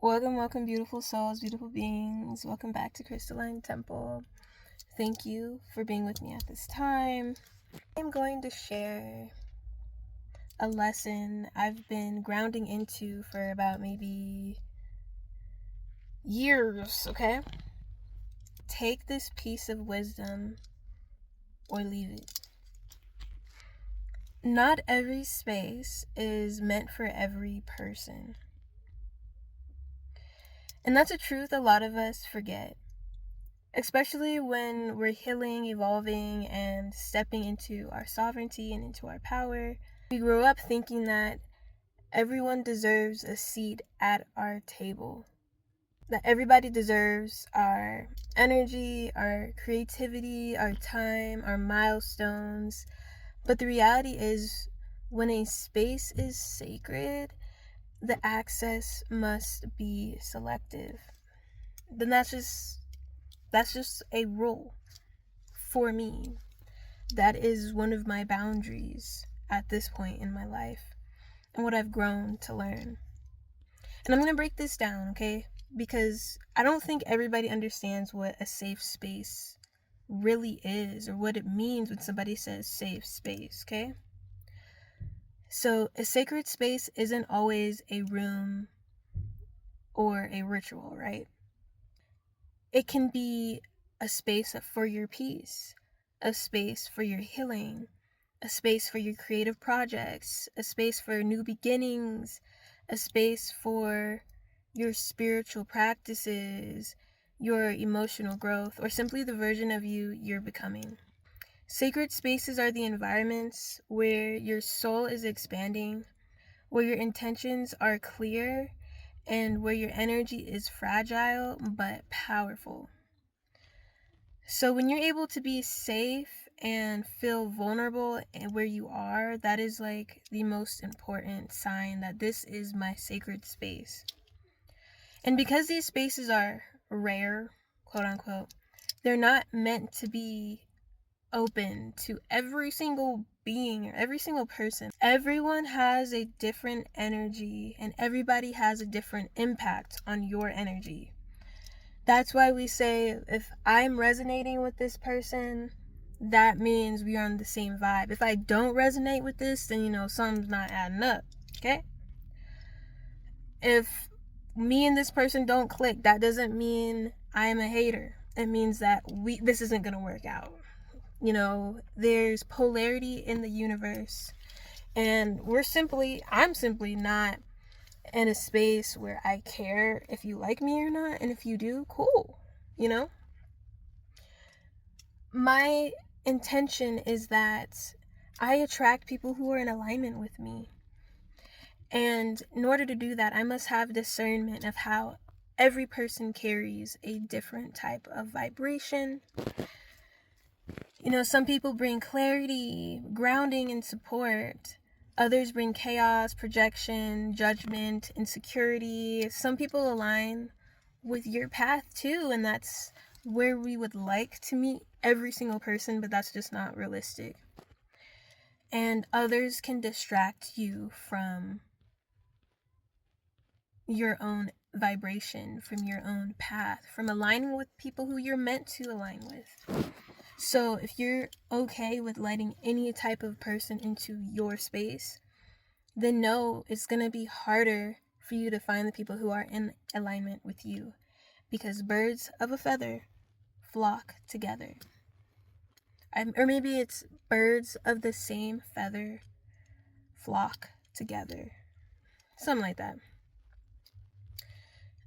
Welcome, beautiful souls, beautiful beings. Welcome back to Crystalline Temple. Thank you for being with me at this time. I'm going to share a lesson I've been grounding into for about maybe years, okay? Take this piece of wisdom or leave it. Not every space is meant for every person. And that's a truth a lot of us forget. Especially when we're healing, evolving, and stepping into our sovereignty and into our power. We grow up thinking that everyone deserves a seat at our table. That everybody deserves our energy, our creativity, our time, our milestones. But the reality is, when a space is sacred, the access must be selective. Then that's just a rule for me. That is one of my boundaries at this point in my life and what I've grown to learn. And I'm going to break this down, okay? Because I don't think everybody understands what a safe space really is or what it means when somebody says safe space, okay? So a sacred space isn't always a room or a ritual, right? It can be a space for your peace, a space for your healing, a space for your creative projects, a space for new beginnings, a space for your spiritual practices, your emotional growth, or simply the version of you're becoming. Sacred spaces are the environments where your soul is expanding, where your intentions are clear, and where your energy is fragile but powerful. So when you're able to be safe and feel vulnerable where you are, that is like the most important sign that this is my sacred space. And because these spaces are rare, quote unquote, they're not meant to be open to every single being or every single person. Everyone has a different energy and everybody has a different impact on your energy. That's why we say if I'm resonating with this person, that means we are on the same vibe. If I don't resonate with this, then something's not adding up. Okay? If me and this person don't click, that doesn't mean I am a hater. It means that this isn't gonna work out. There's polarity in the universe, and I'm simply not in a space where I care if you like me or not, and if you do, cool. My intention is that I attract people who are in alignment with me. And in order to do that, I must have discernment of how every person carries a different type of vibration. Some people bring clarity, grounding, and support. Others bring chaos, projection, judgment, insecurity. Some people align with your path too, and that's where we would like to meet every single person, but that's just not realistic. And others can distract you from your own vibration, from your own path, from aligning with people who you're meant to align with. So if you're okay with letting any type of person into your space, then know it's going to be harder for you to find the people who are in alignment with you, because birds of a feather flock together. Or maybe it's birds of the same feather flock together. Something like that.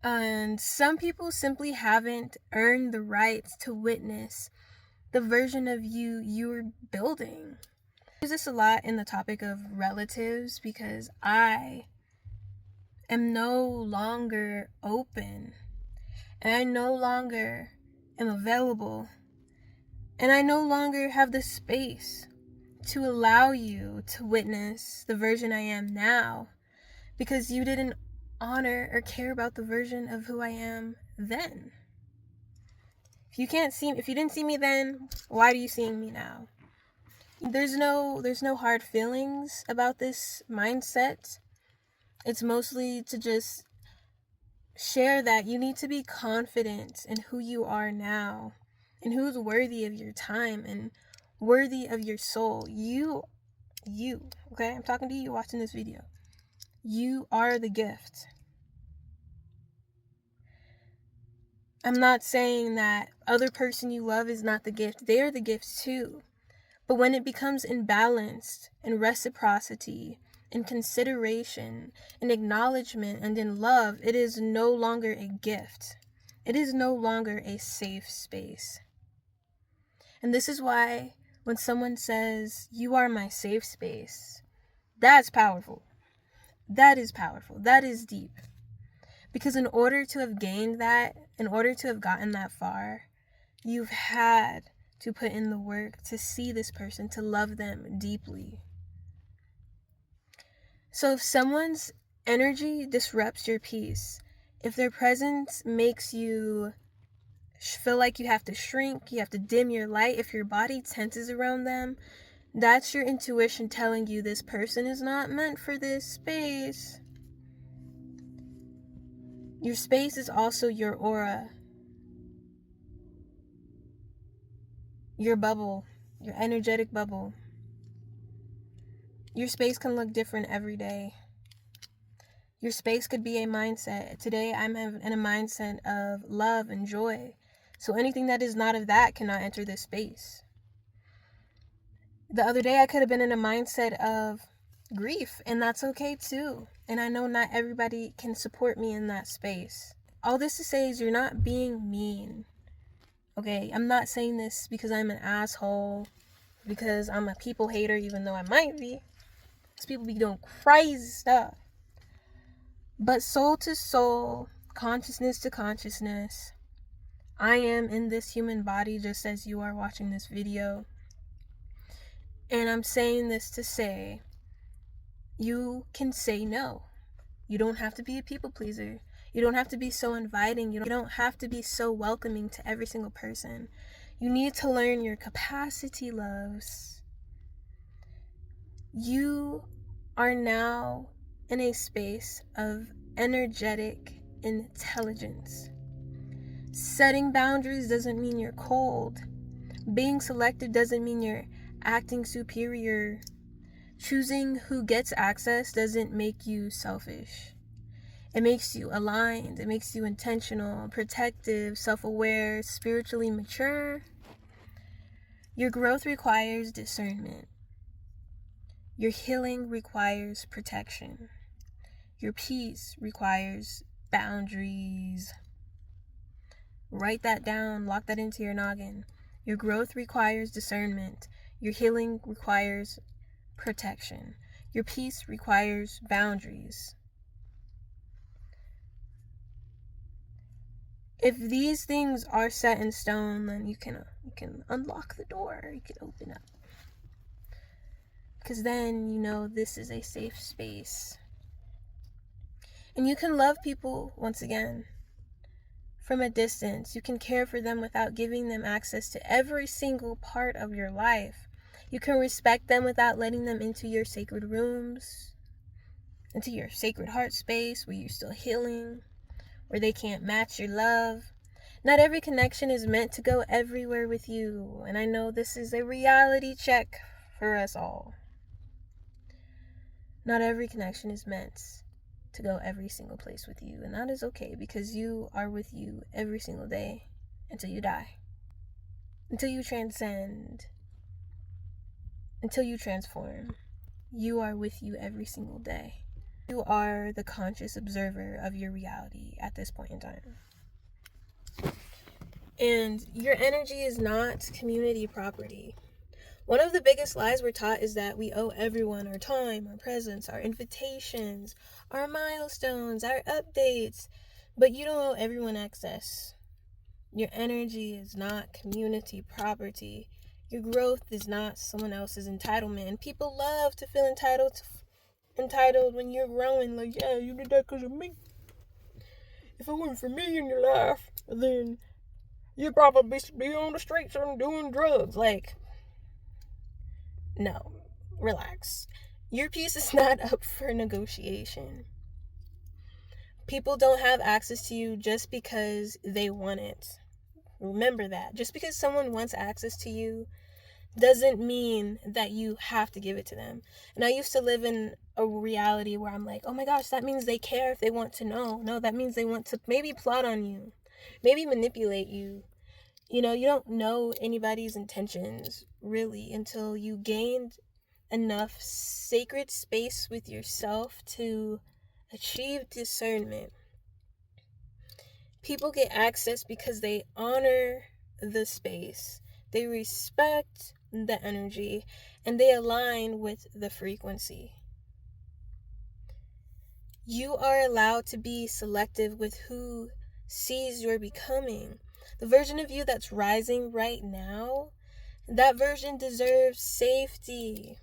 And some people simply haven't earned the right to witness the version of you're building. I use this a lot in the topic of relatives because I am no longer open, and I no longer am available, and I no longer have the space to allow you to witness the version I am now, because you didn't honor or care about the version of who I am then. If you didn't see me then, why are you seeing me now? There's no hard feelings about this mindset. It's mostly to just share that you need to be confident in who you are now and who's worthy of your time and worthy of your soul. You, okay? I'm talking to you watching this video. You are the gift. I'm not saying that other person you love is not the gift. They are the gift too. But when it becomes imbalanced in reciprocity, in consideration, in acknowledgement, and in love, it is no longer a gift. It is no longer a safe space. And this is why when someone says, "You are my safe space," that's powerful. That is powerful. That is deep. Because in order to have gained that, in order to have gotten that far, you've had to put in the work to see this person, to love them deeply. So if someone's energy disrupts your peace, if their presence makes you feel like you have to shrink, you have to dim your light, if your body tenses around them, that's your intuition telling you this person is not meant for this space. Your space is also your aura, your bubble, your energetic bubble. Your space can look different every day. Your space could be a mindset. Today I'm in a mindset of love and joy. So anything that is not of that cannot enter this space. The other day I could have been in a mindset of grief, and that's okay too. And I know not everybody can support me in that space. All this to say is you're not being mean. Okay, I'm not saying this because I'm an asshole, because I'm a people hater, even though I might be. Because people be doing crazy stuff. But soul to soul, consciousness to consciousness, I am in this human body just as you are watching this video. And I'm saying this to say, you can say no. You don't have to be a people pleaser. You don't have to be so inviting. You don't have to be so welcoming to every single person. You need to learn your capacity, loves. You are now in a space of energetic intelligence. Setting boundaries doesn't mean you're cold. Being selective doesn't mean you're acting superior. Choosing who gets access doesn't make you selfish. It makes you aligned. It makes you intentional, protective, self-aware, spiritually mature. Your growth requires discernment. Your healing requires protection. Your peace requires boundaries. Write that down, lock that into your noggin. Your growth requires discernment. Your healing requires protection. Your peace requires boundaries. If these things are set in stone, then you can unlock the door. You can open up. Because then you know this is a safe space. And you can love people, once again, from a distance. You can care for them without giving them access to every single part of your life. You can respect them without letting them into your sacred rooms, into your sacred heart space where you're still healing, where they can't match your love. Not every connection is meant to go everywhere with you, and I know this is a reality check for us all. Not every connection is meant to go every single place with you, and that is okay, because you are with you every single day until you die, until you transcend, until you transform. You are with you every single day. You are the conscious observer of your reality at this point in time. And your energy is not community property. One of the biggest lies we're taught is that we owe everyone our time, our presence, our invitations, our milestones, our updates, but you don't owe everyone access. Your energy is not community property. Your growth is not someone else's entitlement. And people love to feel entitled when you're growing. Like, yeah, you did that because of me. If it weren't for me in your life, then you'd probably be on the streets and doing drugs. Like, no, relax. Your peace is not up for negotiation. People don't have access to you just because they want it. Remember that. Just because someone wants access to you doesn't mean that you have to give it to them. And I used to live in a reality where I'm like, oh my gosh, that means they care if they want to know. No, that means they want to maybe plot on you, maybe manipulate you. You know, you don't know anybody's intentions really until you gained enough sacred space with yourself to achieve discernment. People get access because they honor the space, they respect the energy, and they align with the frequency. You are allowed to be selective with who sees your becoming. The version of you that's rising right now, that version deserves safety.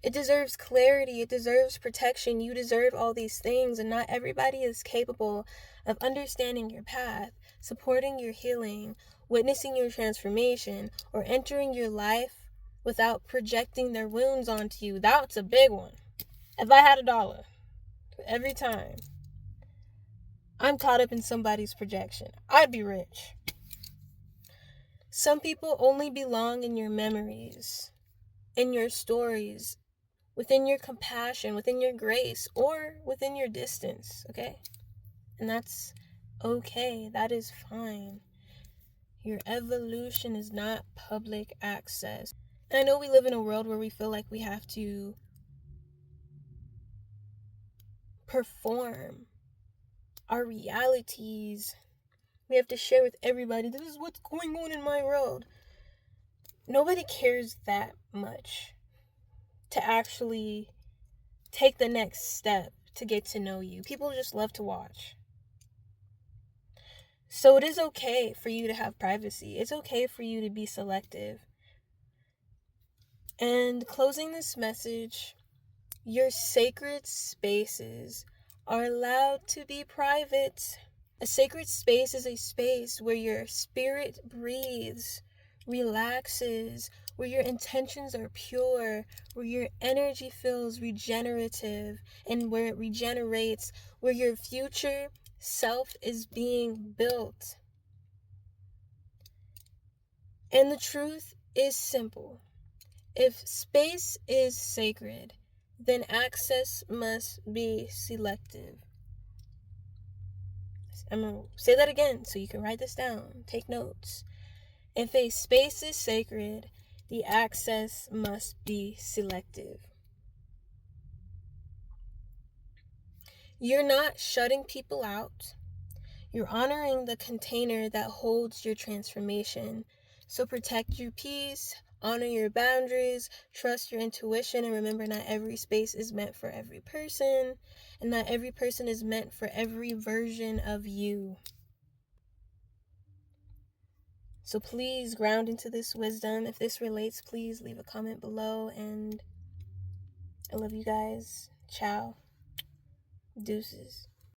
It deserves clarity. It deserves protection. You deserve all these things, and not everybody is capable of understanding your path, supporting your healing, witnessing your transformation, or entering your life without projecting their wounds onto you. That's a big one. If I had $1 every time I'm caught up in somebody's projection, I'd be rich. Some people only belong in your memories, in your stories, within your compassion, within your grace, or within your distance, okay? And that's okay. That is fine. Your evolution is not public access. And I know we live in a world where we feel like we have to perform our realities. We have to share with everybody, this is what's going on in my world. Nobody cares that much to actually take the next step to get to know you. People just love to watch. So it is okay for you to have privacy. It's okay for you to be selective. And closing this message, your sacred spaces are allowed to be private. A sacred space is a space where your spirit breathes, relaxes, where your intentions are pure, where your energy feels regenerative, and where it regenerates, where your future self is being built. And the truth is simple. If space is sacred, then access must be selective. I'm going to say that again so you can write this down. Take notes. If a space is sacred, the access must be selective. You're not shutting people out. You're honoring the container that holds your transformation. So protect your peace, honor your boundaries, trust your intuition, and remember not every space is meant for every person, and not every person is meant for every version of you. So please ground into this wisdom. If this relates, please leave a comment below, and I love you guys. Ciao. Deuces.